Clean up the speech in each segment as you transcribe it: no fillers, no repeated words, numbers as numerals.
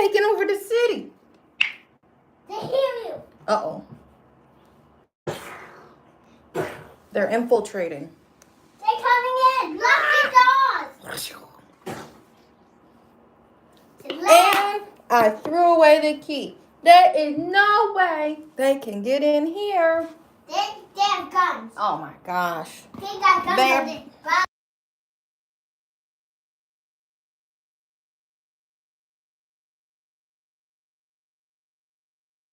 taking over the city. They hear you. Uh-oh. They're infiltrating. They're coming in. Lock the doors. And I threw away the key. There is no way they can get in here. They have guns. Oh my gosh. They got guns.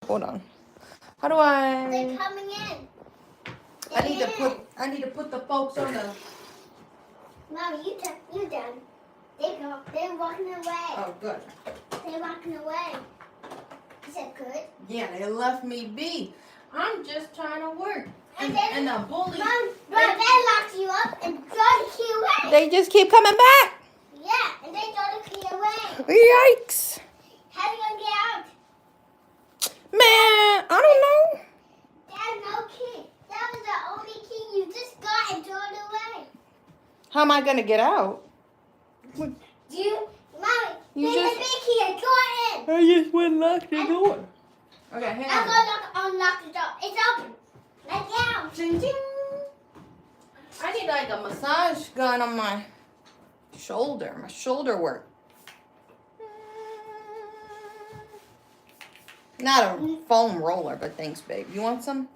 Hold on. How do They're I? coming in. I need to put the folks on the. Mom, you done. They're walking away. Oh, good. They're walking away. Is that good? Yeah, they left me be. I'm just trying to work. And the bully. Mom, they locked you up and throw the key away. They just keep coming back. Yeah, and they throw the key away. Yikes. How are you gonna get out? Man, I don't know. There's no key. That was the only key you just got and threw it away. How am I going to get out? Mommy, You there's just- a big key and go in. I just went and locked the door. Okay, hang I'm on. gonna unlock the door. It's open. Let down. Ding, ding. I need like a massage gun on my shoulder work. Not a foam roller, but thanks, babe. You want some?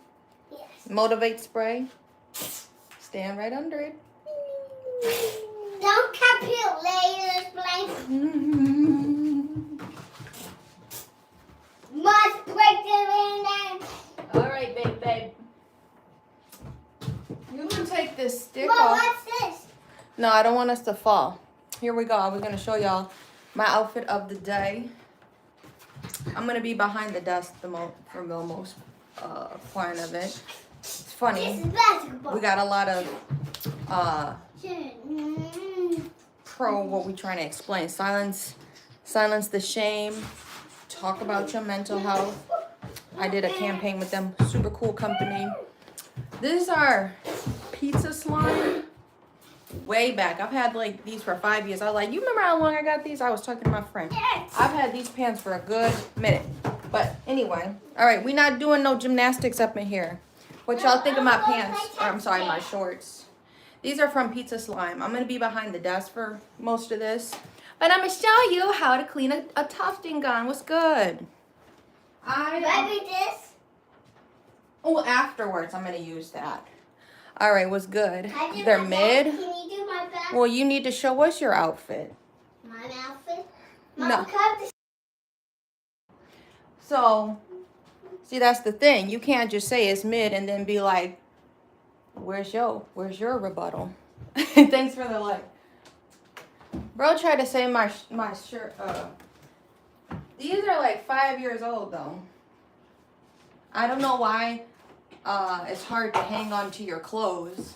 Yes. Motivate spray? Stand right under it. Don't capitulate, must break the window. All right, babe. You can take this stick Mom, off. what's this? No, I don't want us to fall. Here we go. I was going to show y'all my outfit of the day. I'm going to be behind the desk for the most part of it. It's funny. This is basketball. We got a lot of what we trying to explain. Silence the shame. Talk about your mental health. I did a campaign with them. Super cool company. These are pizza slime. Way back. I've had like these for 5 years. I was like, you remember how long I got these? I was talking to my friend. Yes. I've had these pants for a good minute. But anyway, all right, we're not doing no gymnastics up in here. What y'all think of my pants? Or I'm sorry, my shorts. These are from Pizza Slime. I'm going to be behind the desk for most of this. But I'm going to show you how to clean a tufting gun. What's good? Maybe this. Oh, afterwards, I'm going to use that. All right, what's good? I do They're my mid. back. Can you do my back? Well, you need to show us your outfit. My outfit? No. Mom, cut this. So, see, that's the thing. You can't just say it's mid and then be like, where's your rebuttal? Thanks for the like. Bro tried to say my shirt. These are like 5 years old though. I don't know why it's hard to hang on to your clothes.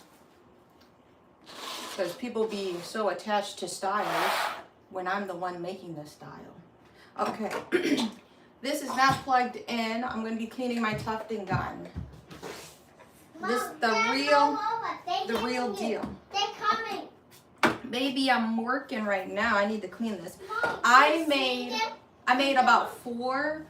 Because people be so attached to styles when I'm the one making the style. Okay. This is not plugged in. I'm going to be cleaning my tufting gun. This the real deal. They're coming. Baby, I'm working right now. I need to clean this. Mom, I you see them? made about four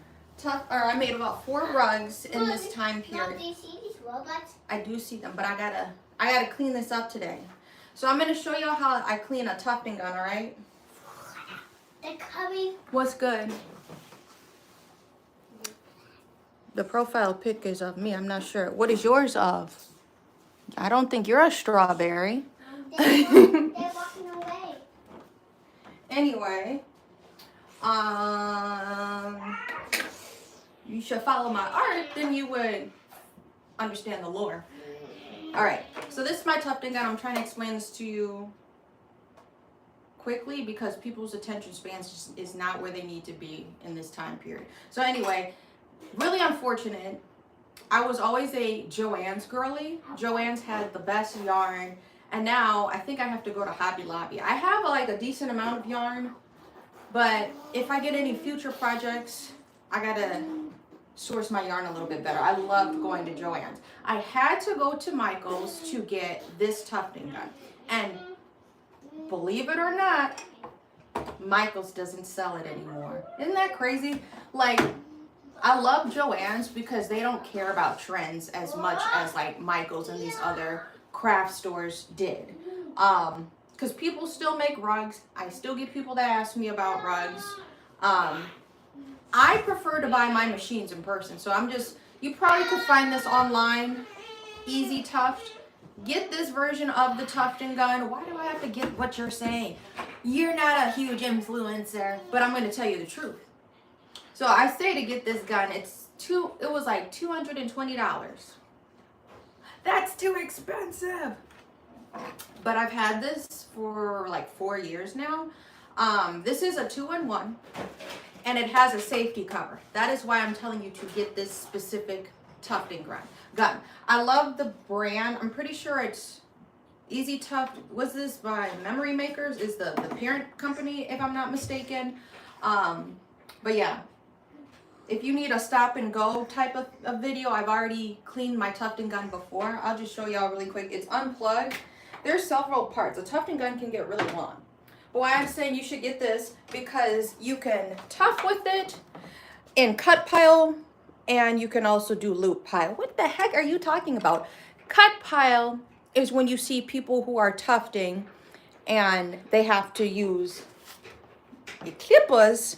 rugs in this time Mom, period. do you see these robots? I do see them, but I gotta clean this up today. So I'm gonna show y'all how I clean a tufting gun, all right? They're coming. What's good? The profile pic is of me. I'm not sure. What is yours of? I don't think you're a strawberry. They're walking away. Anyway, you should follow my art, then you would understand the lore. All right, so this is my tufting gun. I'm trying to explain this to you quickly because people's attention spans just is not where they need to be in this time period. So anyway, really unfortunate. I was always a Joann's girly. Joann's had the best yarn. And now I think I have to go to Hobby Lobby. I have like a decent amount of yarn, but if I get any future projects, I gotta source my yarn a little bit better. I love going to Joann's. I had to go to Michael's to get this tufting gun. And believe it or not, Michael's doesn't sell it anymore. Isn't that crazy? Like, I love Joann's because they don't care about trends as much as like Michael's and these other craft stores did. Because people still make rugs. I still get people that ask me about rugs. I prefer to buy my machines in person. So you probably could find this online. Easy Tuft. Get this version of the Tufting gun. Why do I have to get what you're saying? You're not a huge influencer, but I'm going to tell you the truth. So I say to get this gun, it was like $220. That's too expensive. But I've had this for like 4 years now. This is a 2-in-1 and it has a safety cover. That is why I'm telling you to get this specific Tufting gun. I love the brand. I'm pretty sure it's Easy Tuft. Was this by Memory Makers? Is the parent company, if I'm not mistaken. But yeah, if you need a stop and go type of video, I've already cleaned my Tufting gun before. I'll just show y'all really quick. It's unplugged. There's several parts. A Tufting gun can get really long. But why I'm saying you should get this, because you can tuft with it in cut pile, and you can also do loop pile. What the heck are you talking about? Cut pile is when you see people who are tufting and they have to use clippers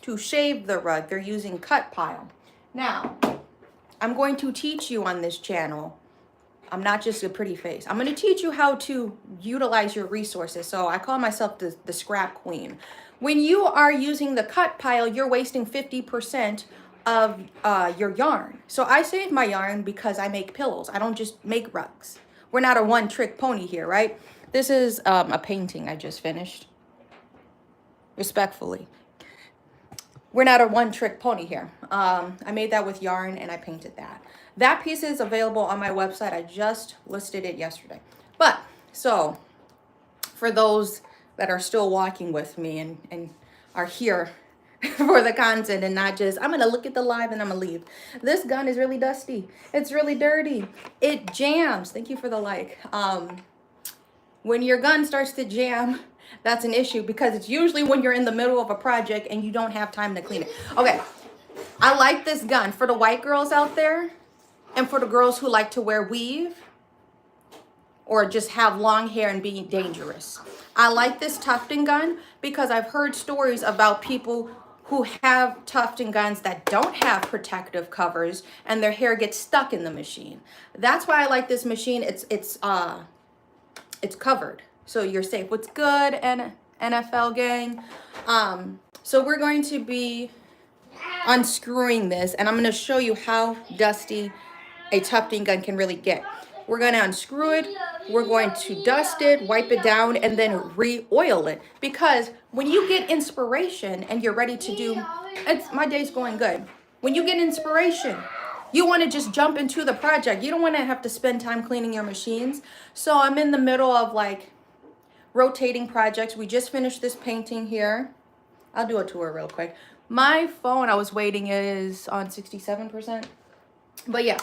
to shave the rug. They're using cut pile. Now, I'm going to teach you on this channel. I'm not just a pretty face. I'm going to teach you how to utilize your resources. So I call myself the scrap queen. When you are using the cut pile, you're wasting 50% of your yarn. So I save my yarn because I make pillows. I don't just make rugs. We're not a one-trick pony here, right? This is a painting I just finished. Respectfully. We're not a one-trick pony here. I made that with yarn and I painted that. That piece is available on my website. I just listed it yesterday. But, so, for those that are still walking with me and are here for the content and not just, I'm going to look at the live and I'm going to leave. This gun is really dusty. It's really dirty. It jams. Thank you for the like. When your gun starts to jam, that's an issue because it's usually when you're in the middle of a project and you don't have time to clean it. Okay, I like this gun for the white girls out there and for the girls who like to wear weave or just have long hair and be dangerous. I like this tufting gun because I've heard stories about people who have tufting guns that don't have protective covers and their hair gets stuck in the machine. That's why I like this machine. It's covered, so you're safe. What's good, NFL gang? So we're going to be unscrewing this, and I'm going to show you how dusty a tufting gun can really get. We're going to unscrew it. We're going to dust it, wipe it down, and then re-oil it. Because when you get inspiration and you're ready to do, my day's going good. When you get inspiration, you want to just jump into the project. You don't want to have to spend time cleaning your machines. So I'm in the middle of like rotating projects. We just finished this painting here. I'll do a tour real quick. My phone, I was waiting, is on 67%. But yeah.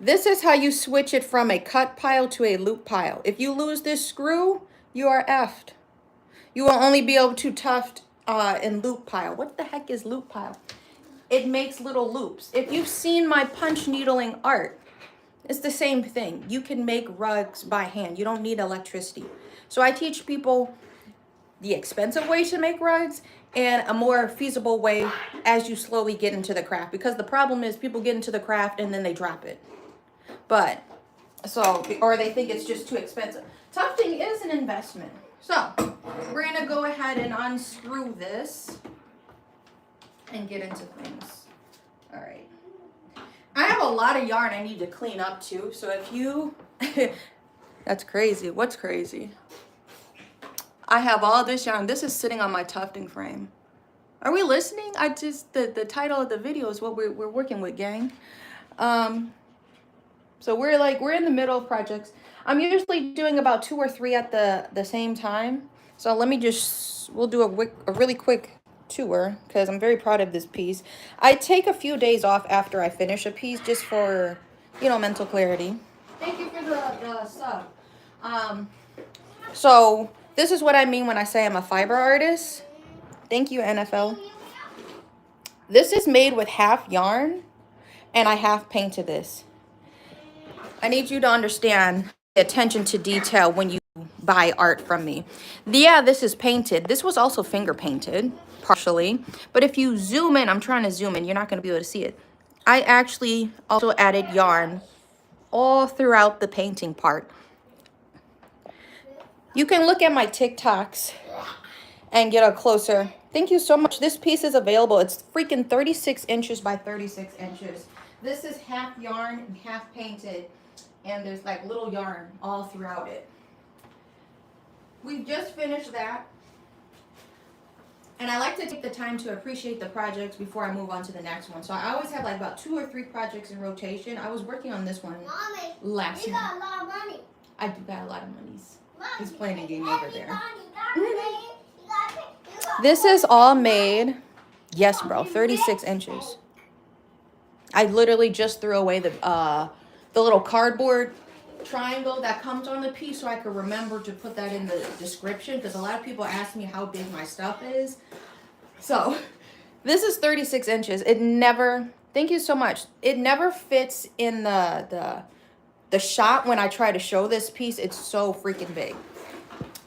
This is how you switch it from a cut pile to a loop pile. If you lose this screw, you are effed. You will only be able to tuft in loop pile. What the heck is loop pile? It makes little loops. If you've seen my punch needling art, it's the same thing. You can make rugs by hand. You don't need electricity. So I teach people the expensive way to make rugs and a more feasible way as you slowly get into the craft. Because the problem is people get into the craft and then they drop it. But, or they think it's just too expensive. Tufting is an investment. So, we're going to go ahead and unscrew this and get into things. All right. I have a lot of yarn I need to clean up too. So if you, that's crazy. What's crazy? I have all this yarn. This is sitting on my tufting frame. Are we listening? The title of the video is what we're working with, gang. So we're in the middle of projects. I'm usually doing about 2 or 3 at the same time. So let me we'll do a really quick tour because I'm very proud of this piece. I take a few days off after I finish a piece just for, mental clarity. Thank you for the sub. So this is what I mean when I say I'm a fiber artist. Thank you, NFL. This is made with half yarn, and I half painted this. I need you to understand the attention to detail when you buy art from me. Yeah, this is painted. This was also finger painted, partially. But if you zoom in, I'm trying to zoom in, you're not going to be able to see it. I actually also added yarn all throughout the painting part. You can look at my TikToks and get a closer. Thank you so much. This piece is available. It's freaking 36 inches by 36 inches. This is half yarn and half painted. And there's like little yarn all throughout it. We've just finished that. And I like to take the time to appreciate the projects before I move on to the next one. So I always have like about 2 or 3 projects in rotation. I was working on this one Mommy, last you month. got a lot of money. I do got a lot of monies. Mommy, He's playing a game over there. You This is all made, yes, bro, 36 inches. I literally just threw away the little cardboard triangle that comes on the piece so I could remember to put that in the description, because a lot of people ask me how big my stuff is. So this is 36 inches. It never, thank you so much. It never fits in the shot when I try to show this piece. It's so freaking big.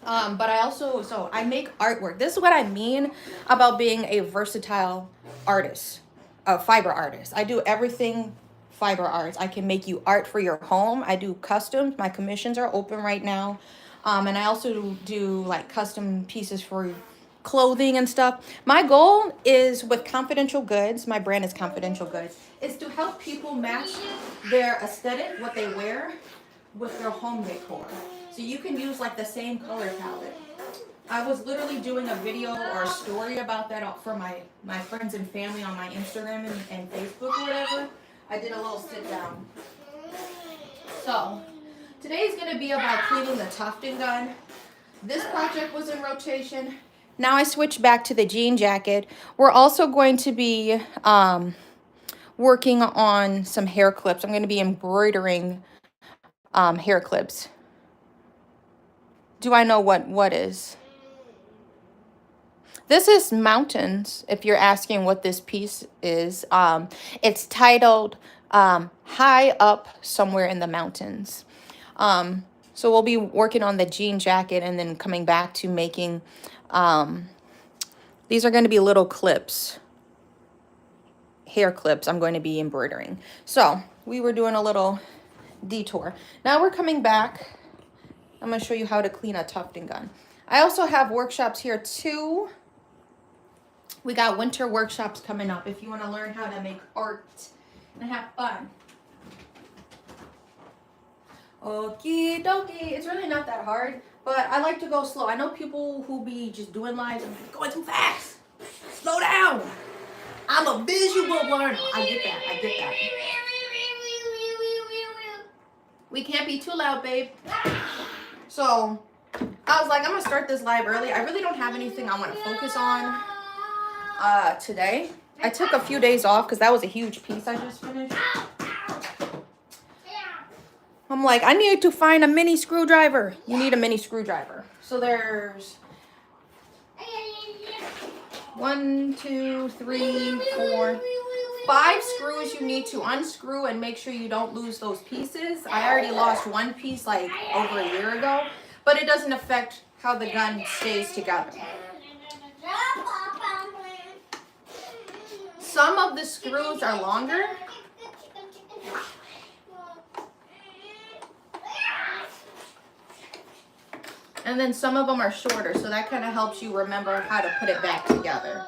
But I also, so I make artwork. This is what I mean about being a versatile artist, a fiber artist. I do everything fiber arts. I can make you art for your home. I do customs. My commissions are open right now. And I also do like custom pieces for clothing and stuff. My goal is with Confidential Goods, my brand is Confidential Goods, is to help people match their aesthetic, what they wear, with their home decor. So you can use like the same color palette. I was literally doing a video or a story about that for my friends and family on my Instagram and Facebook or whatever. I did a little sit down. So today's gonna be about cleaning the tufting gun. This project was in rotation. Now I switched back to the jean jacket. We're also going to be working on some hair clips. I'm gonna be embroidering hair clips. Do I know what is? This is mountains, if you're asking what this piece is. It's titled High Up Somewhere in the Mountains. So we'll be working on the jean jacket and then coming back to making, these are going to be little clips, hair clips I'm going to be embroidering. So we were doing a little detour. Now we're coming back. I'm going to show you how to clean a tufting gun. I also have workshops here too. We got winter workshops coming up if you want to learn how to make art and have fun. Okie dokie. It's really not that hard, but I like to go slow. I know people who be just doing lives and going too fast. Slow down. I'm a visual learner. I get that. We can't be too loud, babe. So I was like, I'm gonna start this live early. I really don't have anything I want to focus on today. I took a few days off because that was a huge piece I just finished. I'm like, I need to find a mini screwdriver. You need a mini screwdriver. So there's 1, 2, 3, 4, 5 screws you need to unscrew and make sure you don't lose those pieces. I already lost one piece like over a year ago, but it doesn't affect how the gun stays together. Some of the screws are longer. And then some of them are shorter, so that kind of helps you remember how to put it back together.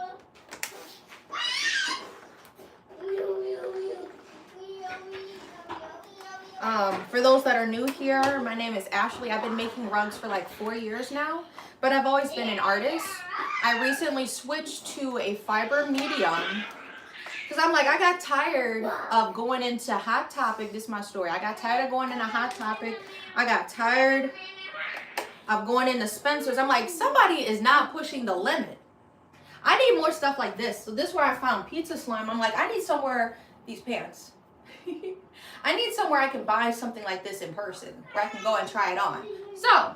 For those that are new here, my name is Ashlee. I've been making rugs for like 4 years now, but I've always been an artist. I recently switched to a fiber medium because I'm like, I got tired of going into Hot Topic. This is my story. I got tired of going into Hot Topic. I got tired of going into Spencer's. I'm like, somebody is not pushing the limit. I need more stuff like this. So this is where I found Pizza Slime. I'm like, I need somewhere, these pants. I need somewhere I can buy something like this in person where I can go and try it on. So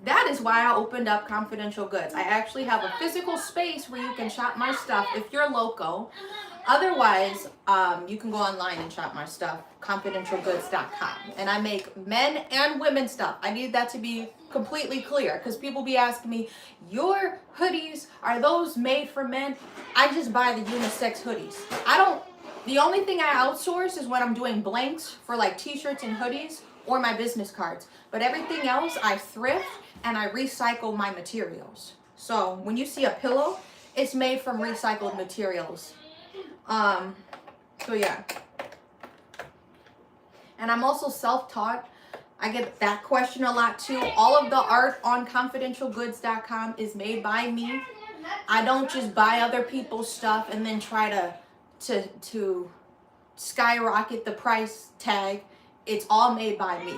That is why I opened up Confidential Goods. I actually have a physical space where you can shop my stuff if you're local. Otherwise, you can go online and shop my stuff, confidentialgoods.com. And I make men and women stuff. I need that to be completely clear because people be asking me, your hoodies, are those made for men? I just buy the unisex hoodies. The only thing I outsource is when I'm doing blanks for like t-shirts and hoodies or my business cards. But everything else I thrift and I recycle my materials. So when you see a pillow, it's made from recycled materials. So yeah. And I'm also self-taught. I get that question a lot too. All of the art on confidentialgoods.com is made by me. I don't just buy other people's stuff and then try to skyrocket the price tag. It's all made by me.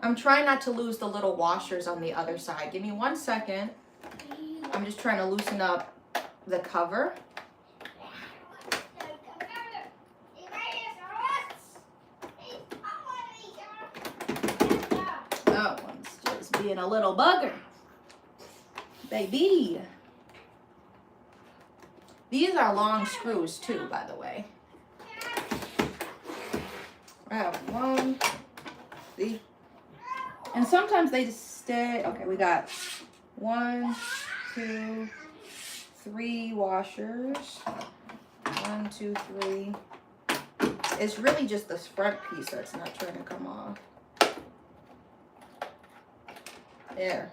I'm trying not to lose the little washers on the other side. Give me 1 second. I'm just trying to loosen up the cover. That one's just being a little bugger. Baby. These are long screws too, by the way. I have one. See? And sometimes they just stay. Okay, we got 1, 2, 3 washers. 1, 2, 3. It's really just this front piece that's not trying to come off. There.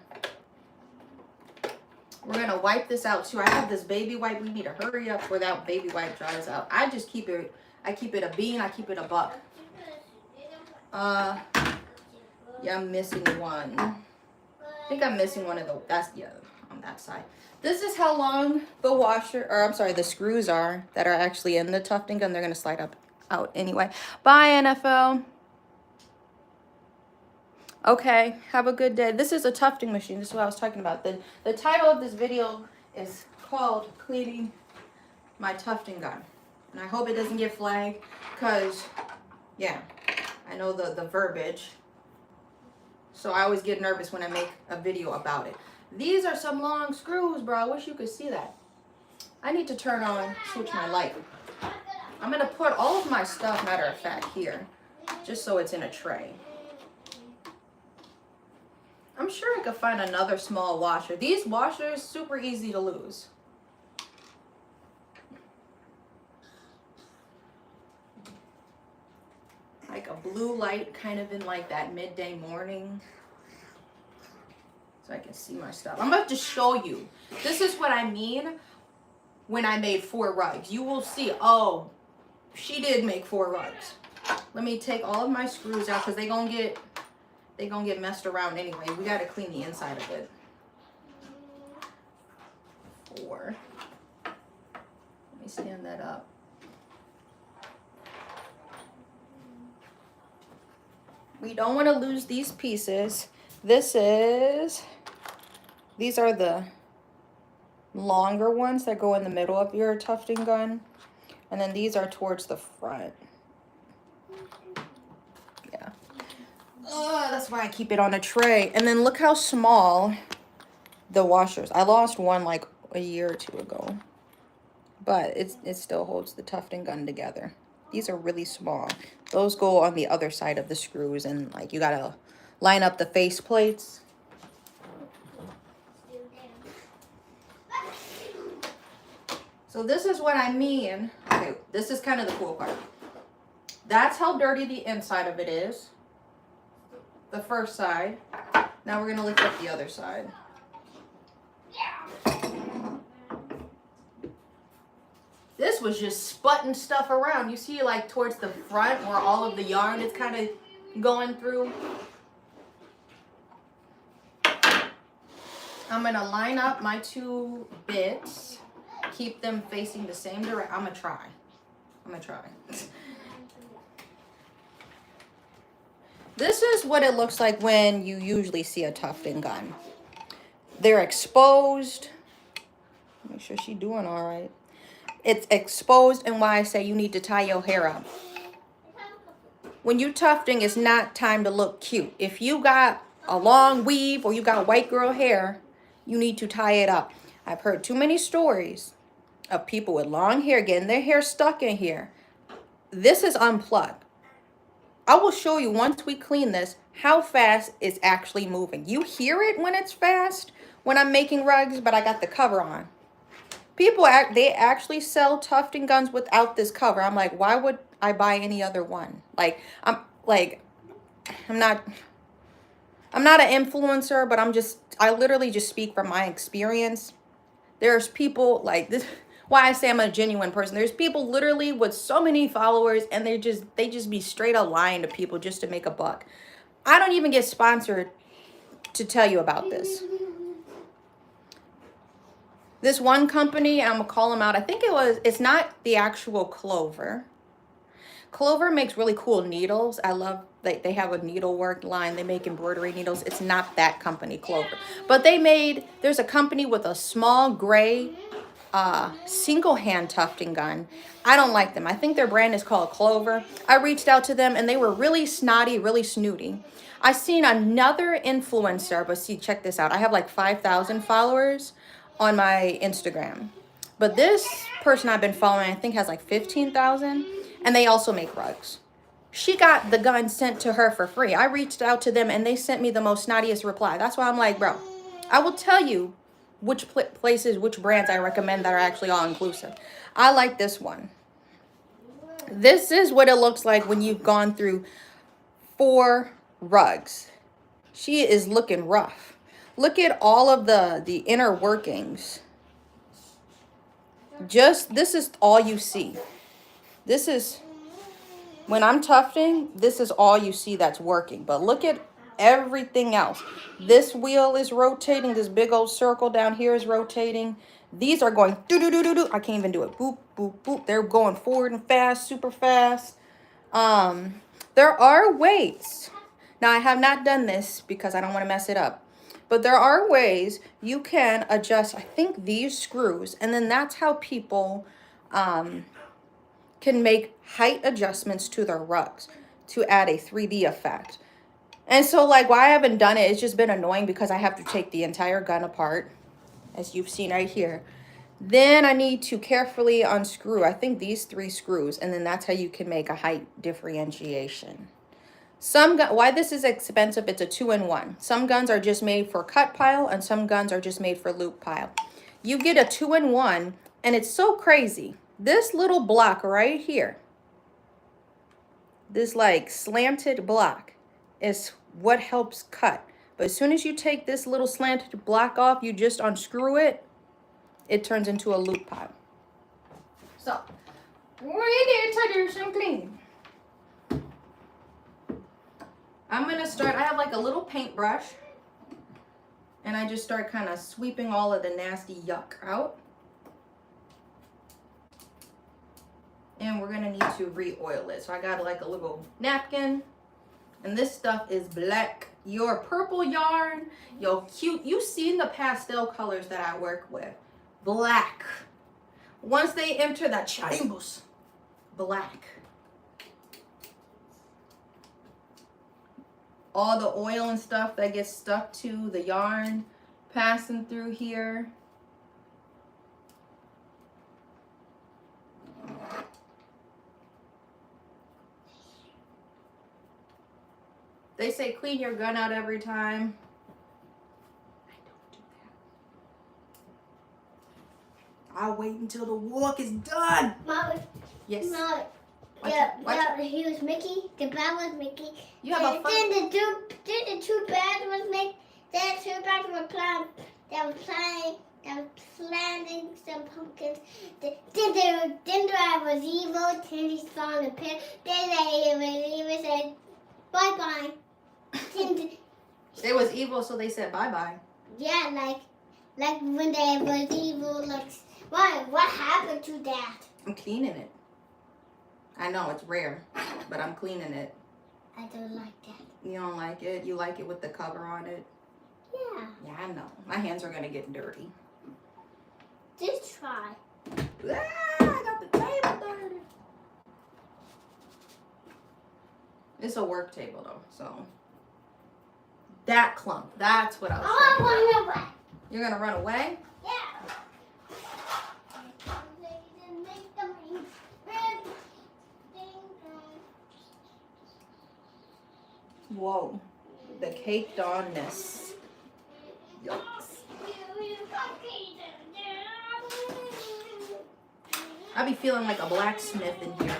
We're gonna wipe this out too. I have this baby wipe. We need to hurry up before that baby wipe dries out. I keep it a bean. I keep it a buck. Yeah, I'm missing one. I think I'm missing one of the, on that side. This is how long the screws are that are actually in the tufting gun. They're gonna slide out anyway. Bye, NFL. Okay, have a good day. This is a tufting machine. This is what I was talking about. The title of this video is called Cleaning My Tufting Gun. And I hope it doesn't get flagged because, yeah, I know the verbiage. So I always get nervous when I make a video about it. These are some long screws, bro. I wish you could see that. I need to switch my light. I'm going to put all of my stuff, matter of fact, here. Just so it's in a tray. I'm sure I could find another small washer. These washers, super easy to lose. Like a blue light kind of in like that midday morning. So I can see my stuff. I'm about to show you. This is what I mean when I made 4 rugs. You will see, oh, she did make 4 rugs. Let me take all of my screws out because they're gonna get messed around anyway. We gotta clean the inside of it. 4. Let me stand that up. We don't want to lose these pieces. These are the longer ones that go in the middle of your tufting gun. And then these are towards the front. Yeah. That's why I keep it on a tray. And then look how small the washers. I lost one like a year or 2 ago. But it still holds the tufting gun together. These are really small. Those go on the other side of the screws, and like you gotta line up the face plates. So this is what I mean. Okay, this is kind of the cool part. That's how dirty the inside of it is. The first side. Now we're gonna lift up the other side. This was just sputting stuff around. You see like towards the front where all of the yarn is kind of going through. I'm going to line up my 2 bits. Keep them facing the same direction. I'm going to try. This is what it looks like when you usually see a tufting gun. They're exposed. Make sure she's doing all right. It's exposed, and why I say you need to tie your hair up. when you tufting, it's not time to look cute. If you got a long weave or you got white girl hair, you need to tie it up. I've heard too many stories of people with long hair getting their hair stuck in here. This is unplugged. I will show you once we clean this how fast it's actually moving. You hear it when it's fast when I'm making rugs, but I got the cover on. They actually sell tufting guns without this cover. I'm like, why would I buy any other one? I'm not an influencer, but I literally just speak from my experience. There's people like this, why I say I'm a genuine person. There's people literally with so many followers and they just be straight up lying to people just to make a buck. I don't even get sponsored to tell you about this. This one company, I'm gonna call them out. I think it's not the actual Clover. Clover makes really cool needles. I love they have a needlework line. They make embroidery needles. It's not that company, Clover. But there's a company with a small gray single hand tufting gun. I don't like them. I think their brand is called Clover. I reached out to them and they were really snotty, really snooty. I seen another influencer, but see, check this out. I have like 5,000 followers on my Instagram. But this person I've been following, I think has like 15,000, and they also make rugs. She got the gun sent to her for free. I reached out to them and they sent me the most snottiest reply. That's why I'm like, bro, I will tell you which places, which brands I recommend that are actually all inclusive. I like this one. This is what it looks like when you've gone through 4 rugs. She is looking rough. Look at all of the inner workings. This is all you see. This is, when I'm tufting, this is all you see that's working. But look at everything else. This wheel is rotating. This big old circle down here is rotating. These are going do-do-do-do-do. I can't even do it. Boop, boop, boop. They're going forward and fast, super fast. There are ways. Now, I have not done this because I don't want to mess it up. But there are ways you can adjust, I think, these screws. And then that's how people can make height adjustments to their rugs to add a 3D effect. And so, like, why I haven't done it, it's just been annoying because I have to take the entire gun apart, as you've seen right here. Then I need to carefully unscrew, I think, these 3 screws. And then that's how you can make a height differentiation. Why this is expensive, it's a 2-in-1. Some guns are just made for cut pile and some guns are just made for loop pile. You get a 2-in-1 and it's so crazy. This little block right here, this like slanted block is what helps cut. But as soon as you take this little slanted block off, you just unscrew it, it turns into a loop pile. So we need to do some cleaning. I'm going to start, I have like a little paintbrush, and I just start kind of sweeping all of the nasty yuck out. And we're going to need to re-oil it. So I got like a little napkin, and this stuff is black. Your purple yarn, your cute, you've seen the pastel colors that I work with. Black. Once they enter the chambers, black. All the oil and stuff that gets stuck to the yarn passing through here. They say clean your gun out every time. I don't do that. I'll wait until the work is done. Mom, yes. Mom, he was Mickey. The bad was Mickey. You have a fun. Then the 2 bad was Mickey. Then 2 bad were playing. They was planting some pumpkins. Then I was evil. Then he saw the pit. Then they said bye bye. They was evil, so they said bye bye. Yeah, like when they was evil. Like what happened to that? I'm cleaning it. I know it's rare, but I'm cleaning it. I don't like that. You don't like it? You like it with the cover on it? Yeah. Yeah, I know. My hands are gonna get dirty. Just try. Ah, I got the table dirty. It's a work table though, so. That clump, that's what I was I thinking. want to run away. You're gonna run away? Yeah. Whoa, the caked onness. Yikes. I be feeling like a blacksmith in here.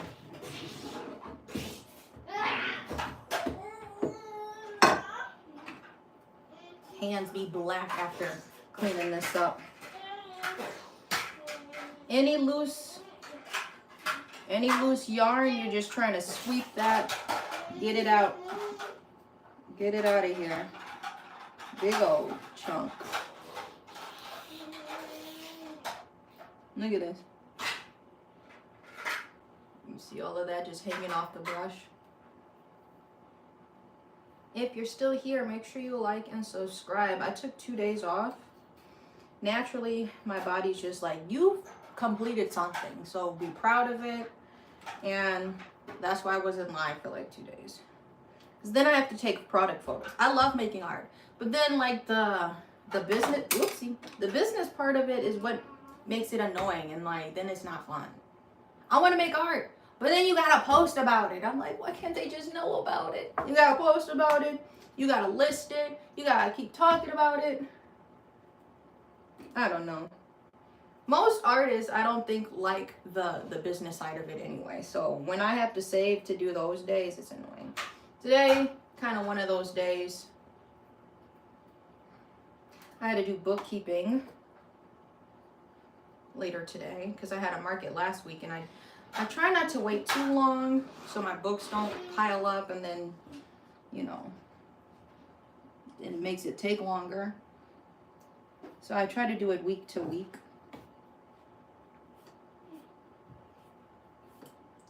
Hands be black after cleaning this up. Any loose yarn, you're just trying to sweep that, get it out. Get it out of here. Big old chunk. Look at this. You see all of that just hanging off the brush? If you're still here, make sure you like and subscribe. I took 2 days off. Naturally, my body's just like, you've completed something, so be proud of it. And that's why I wasn't live for like 2 days. Because then I have to take product photos. I love making art. But then like the business, the business part of it is what makes it annoying, and like then it's not fun. I want to make art, but then you gotta post about it. I'm like, why can't they just know about it? You gotta post about it. You gotta list it. You gotta keep talking about it. I don't know. Most artists, I don't think, like the business side of it anyway. So when I have to save to do those days, it's annoying. Today, kind of one of those days. I had to do bookkeeping later today because I had a market last week, and I try not to wait too long so my books don't pile up, and then, you know, it makes it take longer. So I try to do it week to week.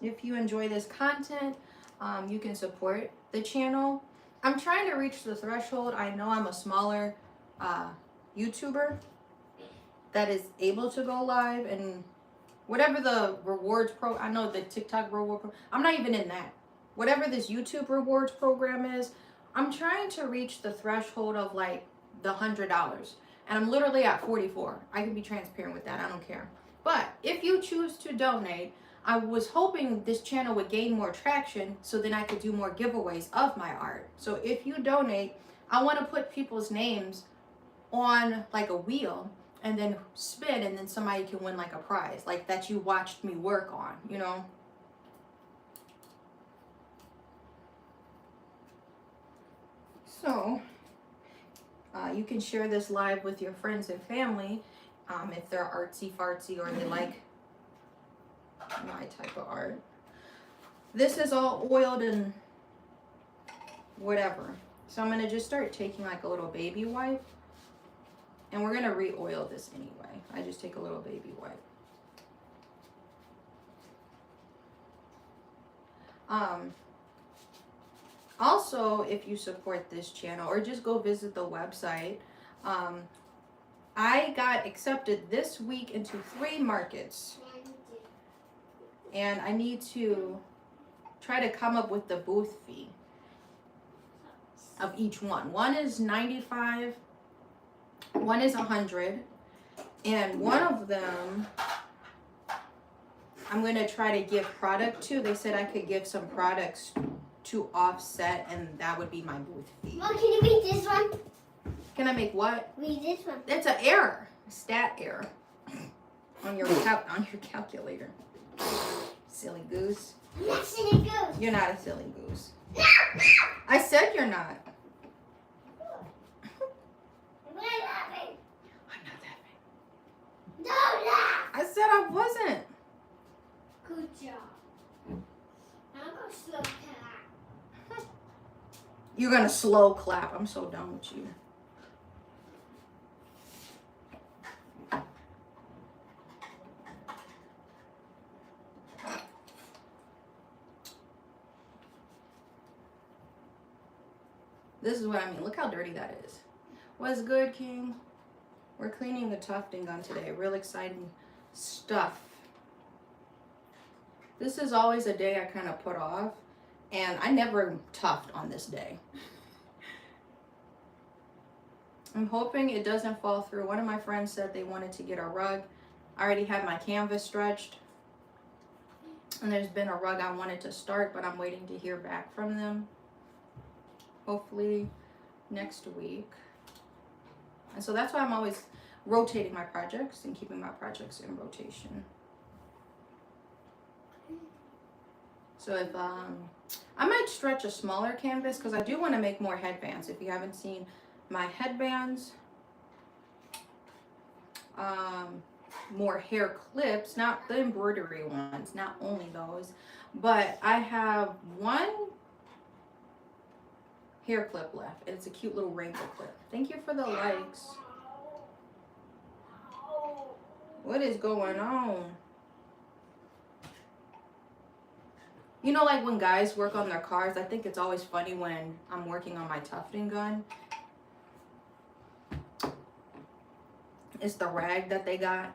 If you enjoy this content, you can support the channel. I'm trying to reach the threshold. I know I'm a smaller YouTuber that is able to go live, and whatever the rewards I know the TikTok reward I'm not even in that. Whatever this YouTube rewards program is, I'm trying to reach the threshold of like the $100, and I'm literally at 44. I can be transparent with that. I don't care. But if you choose to donate, I was hoping this channel would gain more traction so then I could do more giveaways of my art. So if you donate, I want to put people's names on like a wheel and then spin, and then somebody can win like a prize, like that you watched me work on, you know? So you can share this live with your friends and family if they're artsy fartsy or they like my type of art. This is all oiled and whatever. So I'm gonna just start taking like a little baby wipe, and we're gonna re-oil this anyway. I just take a little baby wipe. Also, if you support this channel or just go visit the website, I got accepted this week into 3 markets, and I need to try to come up with the booth fee of each one. One is $95, one is $100, and one of them I'm gonna try to give product to. They said I could give some products to offset, and that would be my booth fee. Mom, can you read this one? Can I make what? Read this one. That's an error, a stat error on your calculator. Silly goose. I'm not silly goose. You're not a silly goose. No. I said you're not. I'm laughing. I'm not laughing. Don't laugh. I said I wasn't. Good job. I'm gonna slow clap. You're gonna slow clap. I'm so done with you. This is what I mean. Look how dirty that is. What's good, King? We're cleaning the tufting gun today. Real exciting stuff. This is always a day I kind of put off And I never tuft on this day. I'm hoping it doesn't fall through. One of my friends said they wanted to get a rug. I already had my canvas stretched. And there's been a rug I wanted to start, but I'm waiting to hear back from them. Hopefully next week. And so that's why I'm always rotating my projects and keeping my projects in rotation. So if I might stretch a smaller canvas because I do want to make more headbands. If you haven't seen my headbands, more hair clips, not the embroidery ones, not only those, but I have one hair clip left. It's a cute little rainbow clip. Thank you for the likes. What is going on? You know, like when guys work on their cars, I think it's always funny when I'm working on my tufting gun. It's the rag that they got.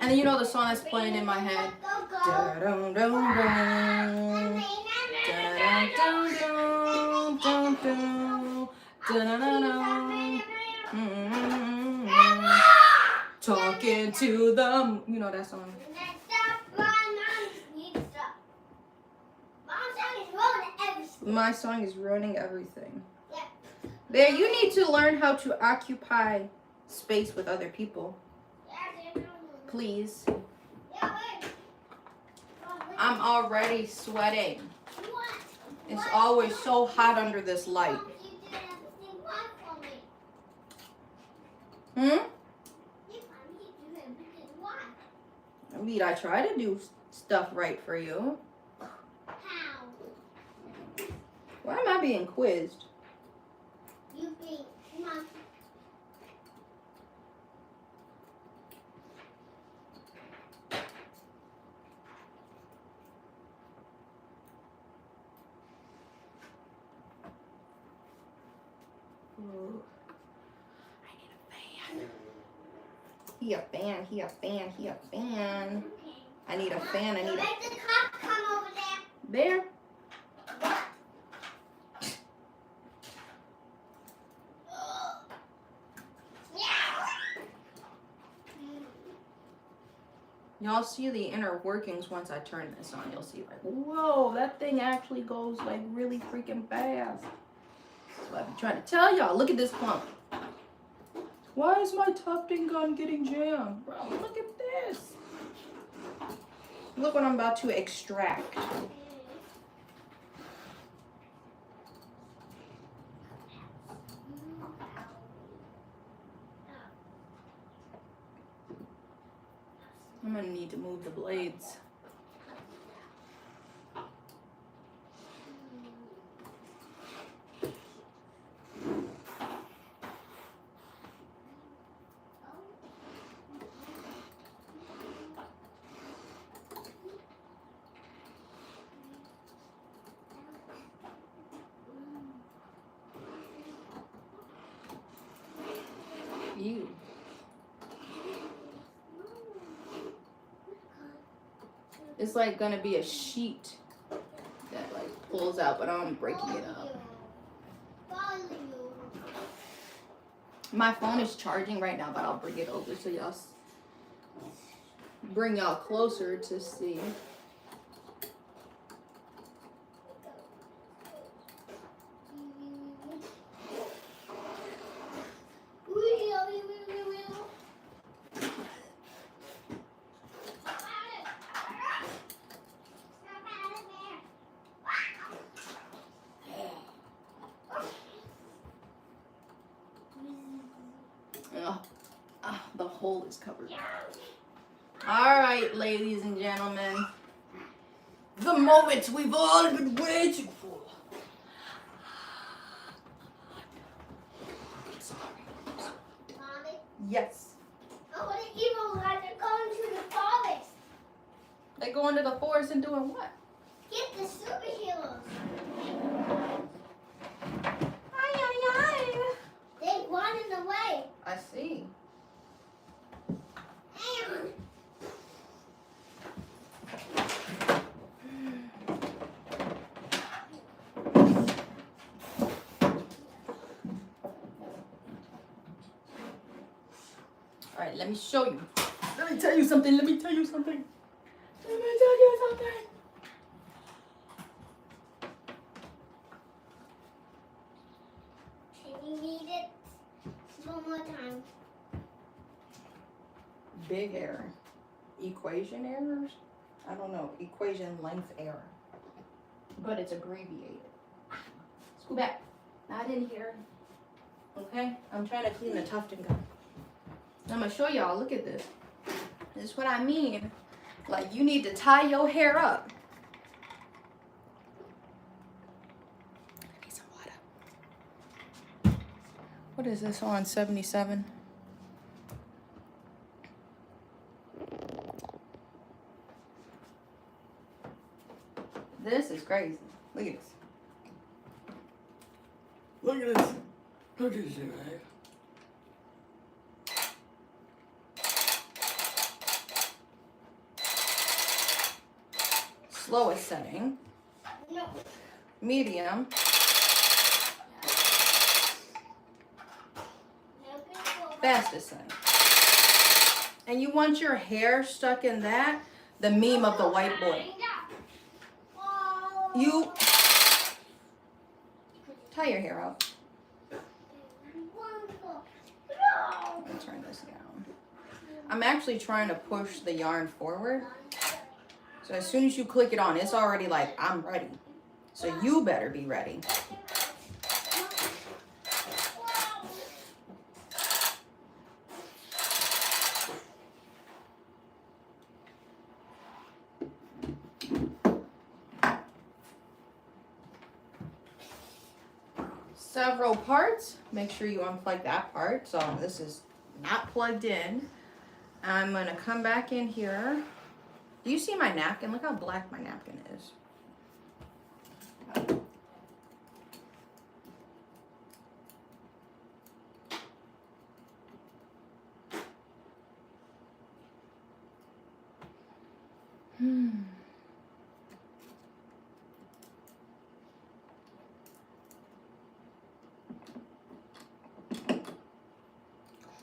And then you know the song that's playing in my head. Talking to them. You know that song. My song is ruining everything. Bear, you need to learn how to occupy space with other people. Please. I'm already sweating. It's always so hot under this light. I mean, I try to do stuff right for you. Why am I being quizzed? You being, come on. Ooh. I need a fan. He a fan, he a fan, he a fan. I need a fan, I need a... Let the cop come over there. There. Y'all see the inner workings once I turn this on. You'll see like, whoa, that thing actually goes like really freaking fast. That's what I've been trying to tell y'all. Look at this pump. Why is my tufting gun getting jammed? Bro, look at this. Look what I'm about to extract. I'm gonna need to move the blades. Ew. It's like gonna be a sheet that like pulls out, but I'm breaking it up. My phone is charging right now, but I'll bring it over so y'all bring y'all closer to see. The hole is covered. All right, ladies and gentlemen, the moment we've all been waiting for. Mommy? Yes. Oh, what the evil guys are going to the forest. They go into the forest and doing what? Get the superheroes. They wanted away. I see. right, let me show you. Let me tell you something. Let me tell you something. Let me tell you something. Can you read it one more time? Big error. Equation errors? I don't know. Equation length error. But it's abbreviated. Let's go back. Not in here. Okay? I'm trying to clean the Tufting gun. I'm going to show y'all. Look at this. This is what I mean. Like, you need to tie your hair up. I need some water. What is this on 77? This is crazy. Look at this. Look at this. Look at this, right? Slowest setting. No. Medium. Fastest setting. And you want your hair stuck in that? The meme of the white boy. You tie your hair out. Let me turn this down. I'm actually trying to push the yarn forward. So as soon as you click it on, it's already like, I'm ready. So you better be ready. Several parts. Make sure you unplug that part. So this is not plugged in. I'm going to come back in here. Do you see my napkin? Look how black my napkin is.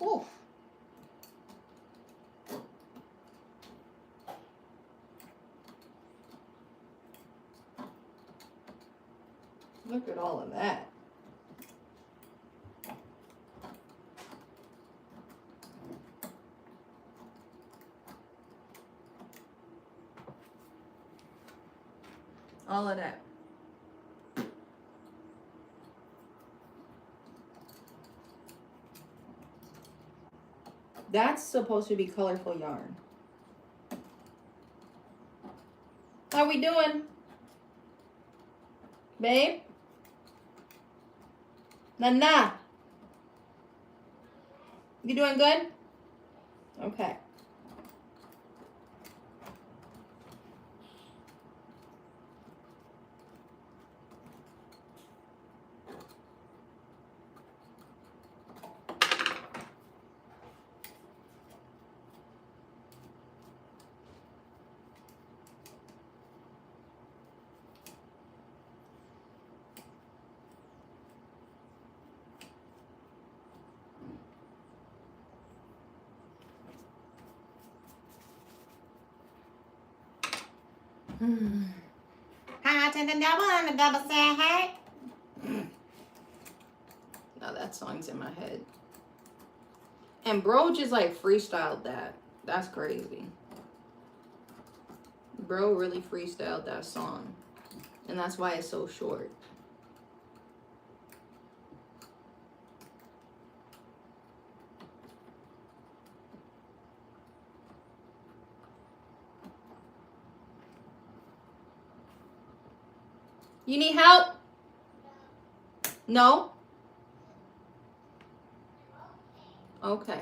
Oof. Look at all of that. All of that. That's supposed to be colorful yarn. How we doing? Babe? Nana? You doing good? Okay. High to the double and the double say hey. Now that song's in my head. And bro just like freestyled that. That's crazy. Bro really freestyled that song. And that's why it's so short. You need help? No? Okay.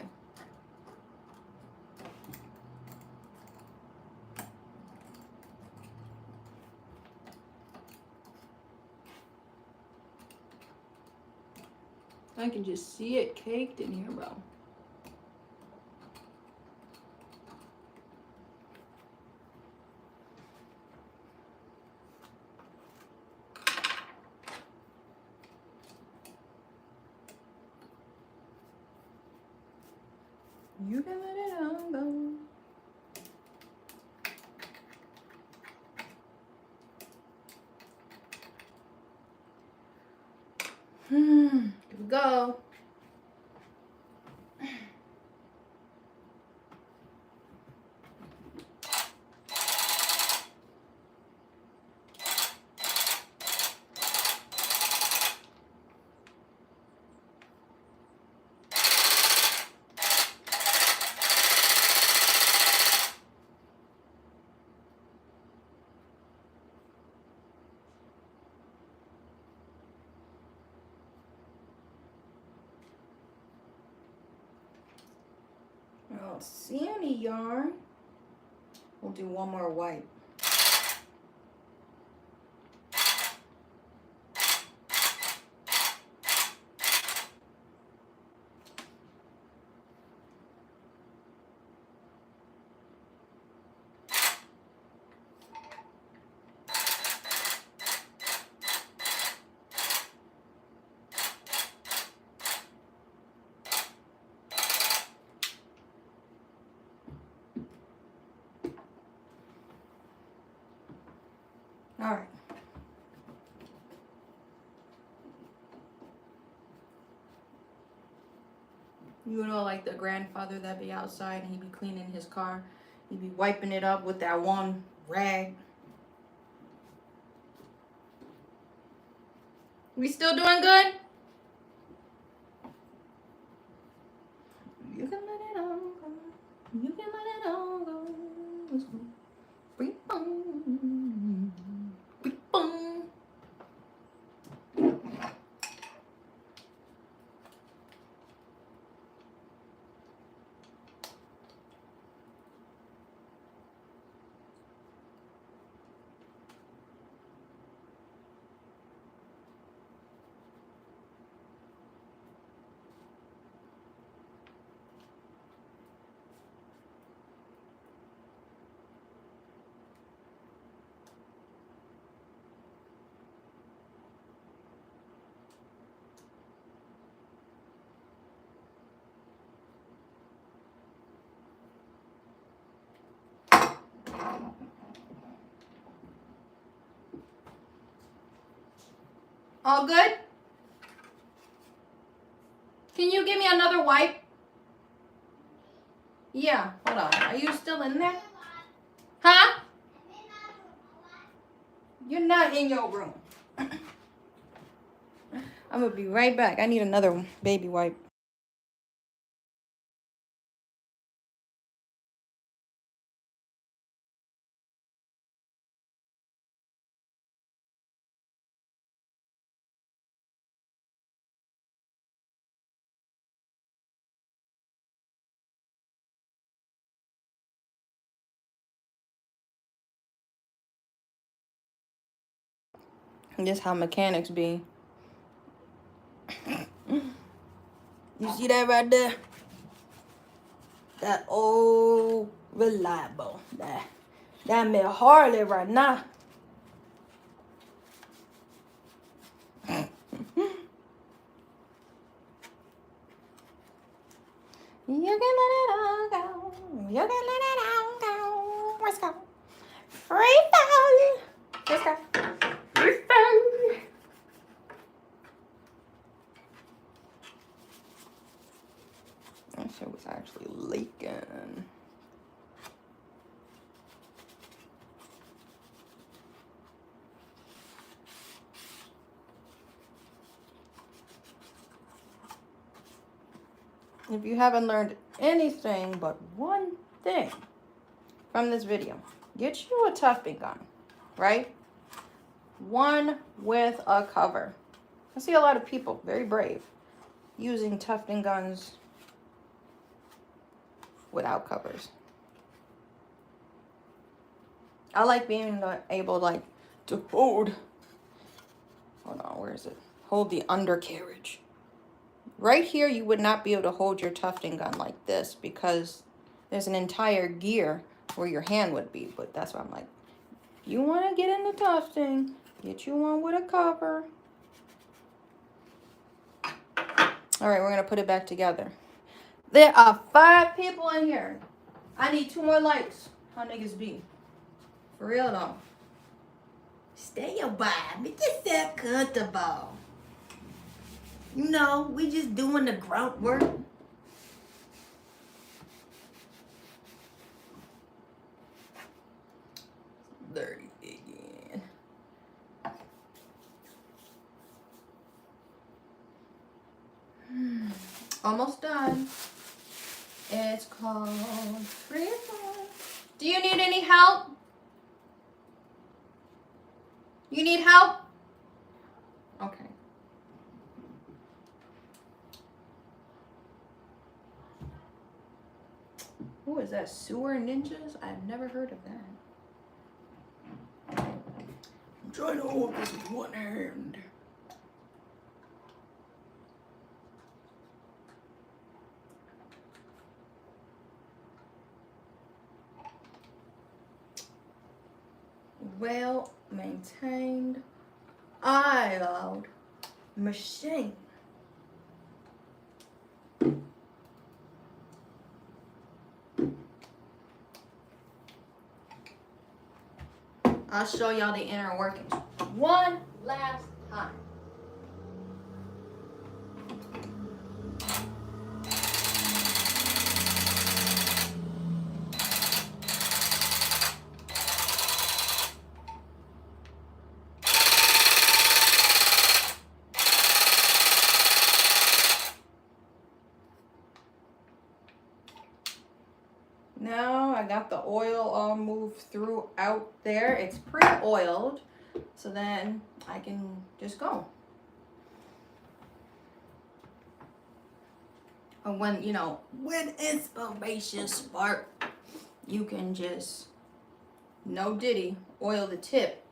I can just see it caked in here, bro. You can let it all go. Here we go. I don't see any yarn. We'll do one more wipe. All right. You know, like the grandfather that be outside and he be cleaning his car. He be wiping it up with that one rag. We still doing good? You can let it all go. You can let it all go. Let's go. Beep, boom. Beep, boom. All good? Can you give me another wipe? Yeah, hold on. Are you still in there? Huh? You're not in your room. I'm gonna be right back. I need another baby wipe. This how mechanics be. You see that right there? That old reliable. That me Harley right now. You can let it all go. You can let it all go. Let's go. Free fall. Let's go. Free fall. That shit was actually leaking. If you haven't learned anything but one thing from this video, get you a tufting gun, right? One with a cover. I see a lot of people, very brave, using tufting guns without covers. I like being able like to hold on, where is it? Hold the undercarriage. Right here, you would not be able to hold your tufting gun like this because there's an entire gear where your hand would be. But that's why I'm like, you want to get into tufting, get you one with a cover. All right, we're going to put it back together. There are 5 people in here. I need 2 more likes. How niggas be? For real though. Stay your vibe. Make yourself comfortable. You know, we just doing the grunt work. Dirty again. Almost done. It's called Freedom. Do you need any help? You need help? Okay. Who is that? Sewer Ninjas? I've never heard of that. I'm trying to hold this with one hand. Well maintained, oiled machine. I'll show y'all the inner workings one last time. Now I got the oil all moved throughout there. It's pre-oiled, so then I can just go. And when, you know, when inspiration spark, you can just, no diddy, oil the tip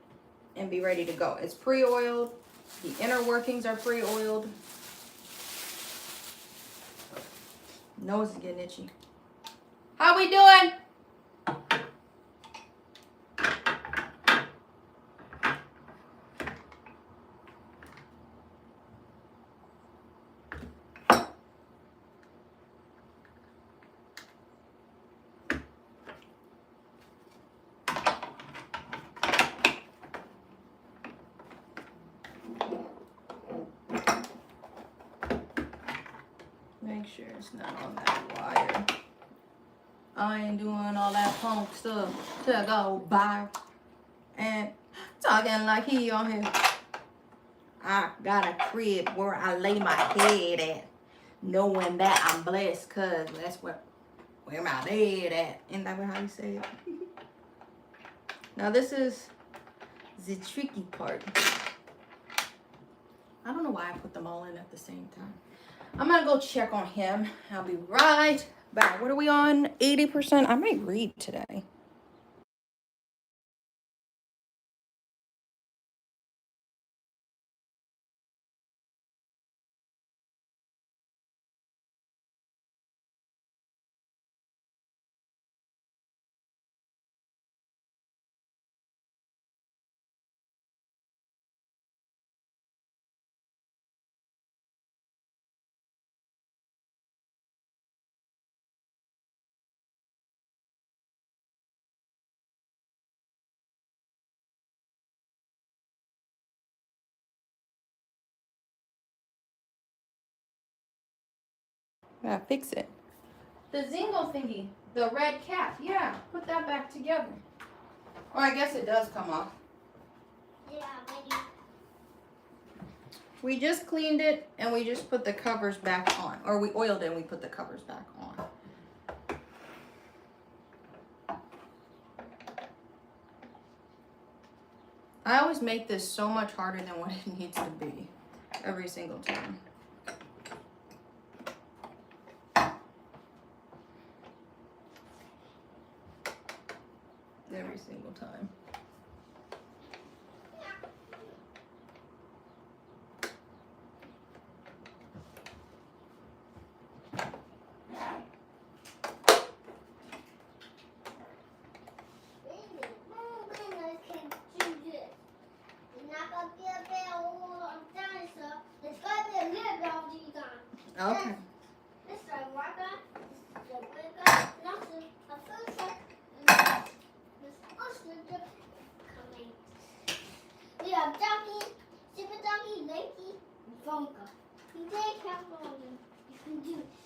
and be ready to go. It's pre-oiled. The inner workings are pre-oiled. Nose is getting itchy. How we doing? Make sure it's not on that wire. I ain't doing all that punk stuff to go by and talking like he on here. I got a crib where I lay my head at, knowing that I'm blessed, cause that's where my head at. Ain't that how you say it? Now this is the tricky part. I don't know why I put them all in at the same time. I'm gonna go check on him. I'll be right back. What are we on? 80%? I might read today. I gotta fix it. The Zingo thingy, the red cap, yeah, put that back together. Or I guess it does come off. Yeah, maybe. We just cleaned it and we just put the covers back on. Or we oiled it and we put the covers back on. I always make this so much harder than what it needs to be. Every single time. Every single time. Okay. Let's start working. phone call. Be very careful when you can do this.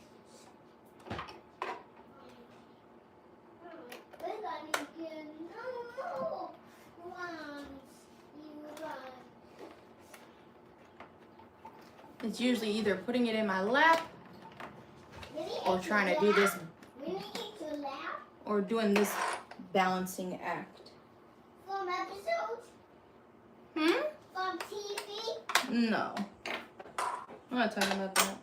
We're gonna get no more ones. You run. It's usually either putting it in my lap or trying to do this Really need to laugh or doing this balancing act. from episodes from TV. No. I'm not talking about that.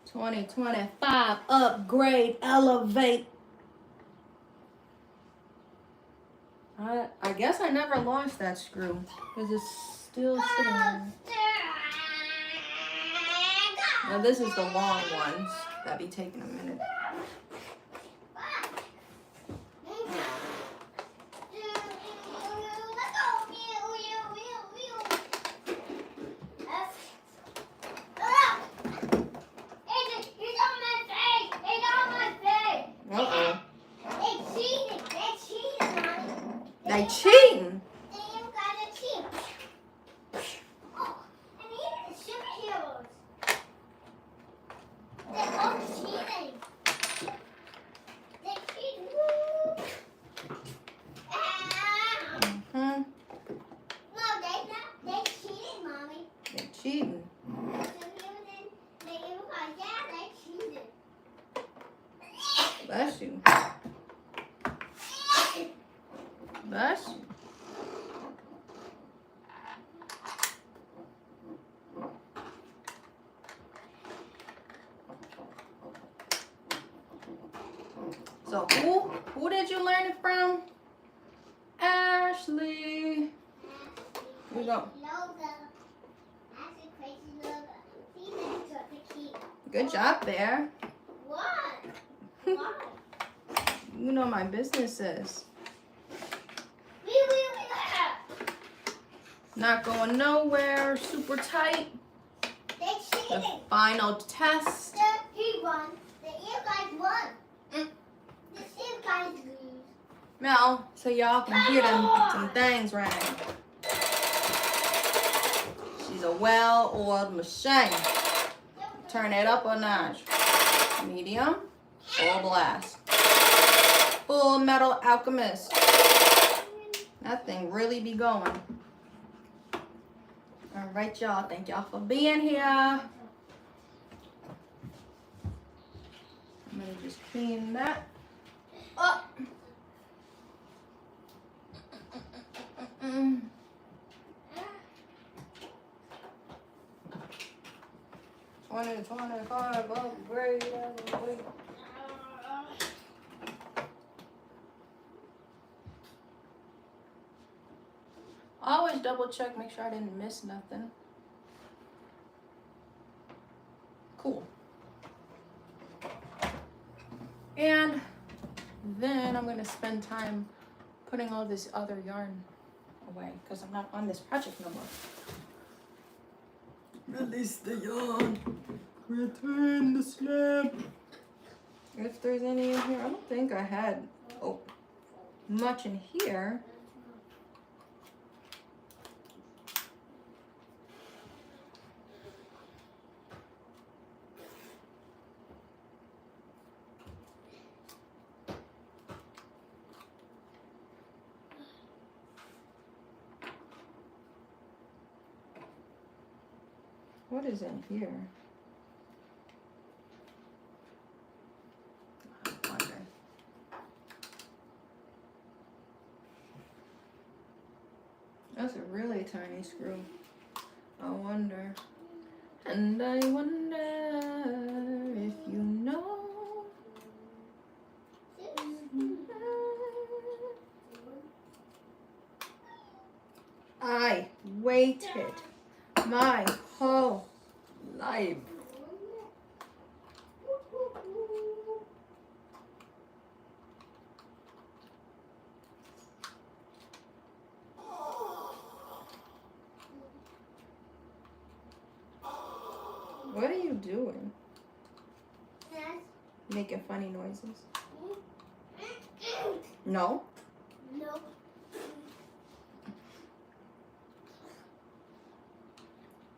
2025 upgrade elevate. I guess I never launched that screw because it's still sitting there. Now this is the long ones that be taking a minute. Uh-oh. They cheating. They cheating. Bless you. Bless you. So who did you learn it from? Ashlee. We go. Good job there. What? You know my business is. Not going nowhere. Super tight. They The cheated. final test. He won. The ear guys won. The ear guys lose. Now, so y'all can hear some things right now. She's a well-oiled machine. Turn it up a notch. Medium, full blast. Full Metal Alchemist. That thing really be going. All right, y'all. Thank y'all for being here. I'm gonna just clean that up. 2025 upgrade. Always double check, make sure I didn't miss nothing. Cool. And then I'm gonna spend time putting all this other yarn away because I'm not on this project no more. Release the yarn. Return the slab. If there's any in here, I don't think I had much in here. What is in here? I wonder. That's a really tiny screw. I wonder. And I wonder if you know. I waited my whole life. What are you doing? Making funny noises. No. No.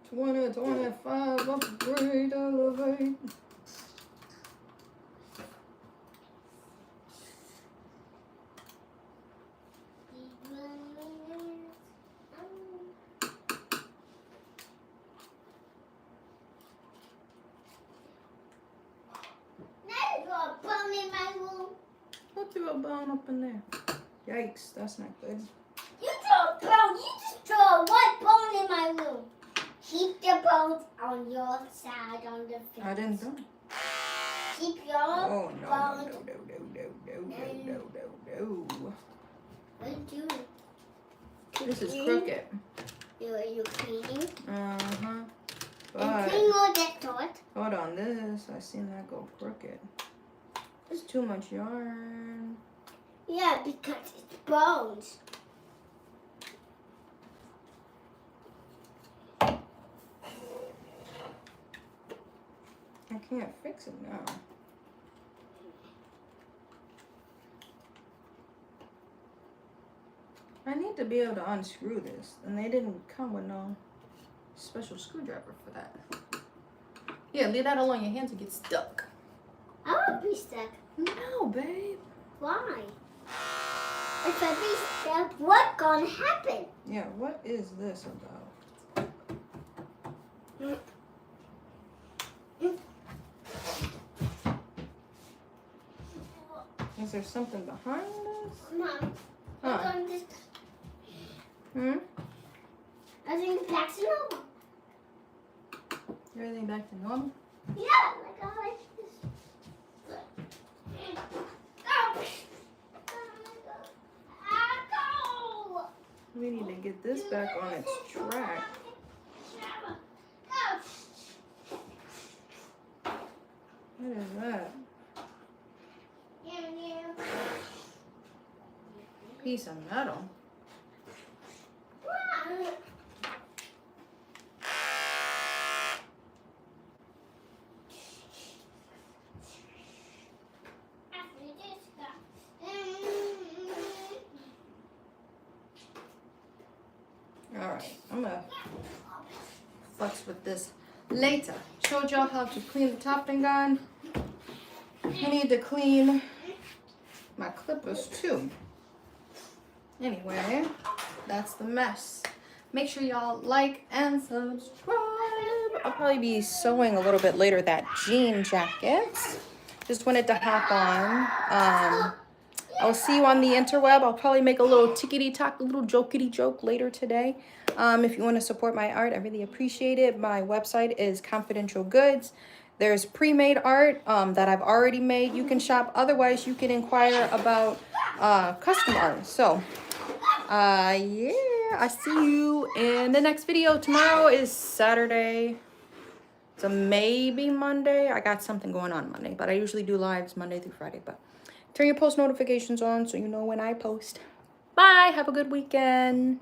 20, 25, upgrade, elevate. What you got bone up in there? Yikes, that's not good. You throw a bone. You just throw a white bone in my room. Keep the bones on your side on the fence. I didn't do it. Keep your Oh, no, bones. no. What do? This is crooked. Are you cleaning? Uh-huh. And But, clean all that dirt. hold on, this, I seen that go crooked. There's too much yarn. Yeah, because it's bones. I can't fix it now. I need to be able to unscrew this, and they didn't come with no special screwdriver for that. Yeah, leave that alone. Your hands will get stuck. I won't be stuck. No, babe. Why? If I be stuck, what's gonna happen? Yeah, what is this about? Is there something behind this? Mom, Huh? what's on this? I think it's back to normal. Everything back to normal? Yeah, like I like this. Go! We need to get this back on its track. What is that? Piece of metal. Alright, I'm gonna flex with this later. Showed y'all how to clean the Tufting gun. I need to clean my clippers too. Anyway, that's the mess. Make sure y'all like and subscribe. I'll probably be sewing a little bit later that jean jacket. Just wanted to hop on. I'll see you on the interweb. I'll probably make a little tickety-tock, a little jokety joke later today. If you want to support my art, I really appreciate it. My website is Confidential Goods. There's pre-made art that I've already made. You can shop. Otherwise, you can inquire about custom art. So, yeah, I see you in the next video. Tomorrow is Saturday. So maybe Monday. I got something going on Monday, but I usually do lives Monday through Friday. But turn your post notifications on so you know when I post. Bye. Have a good weekend.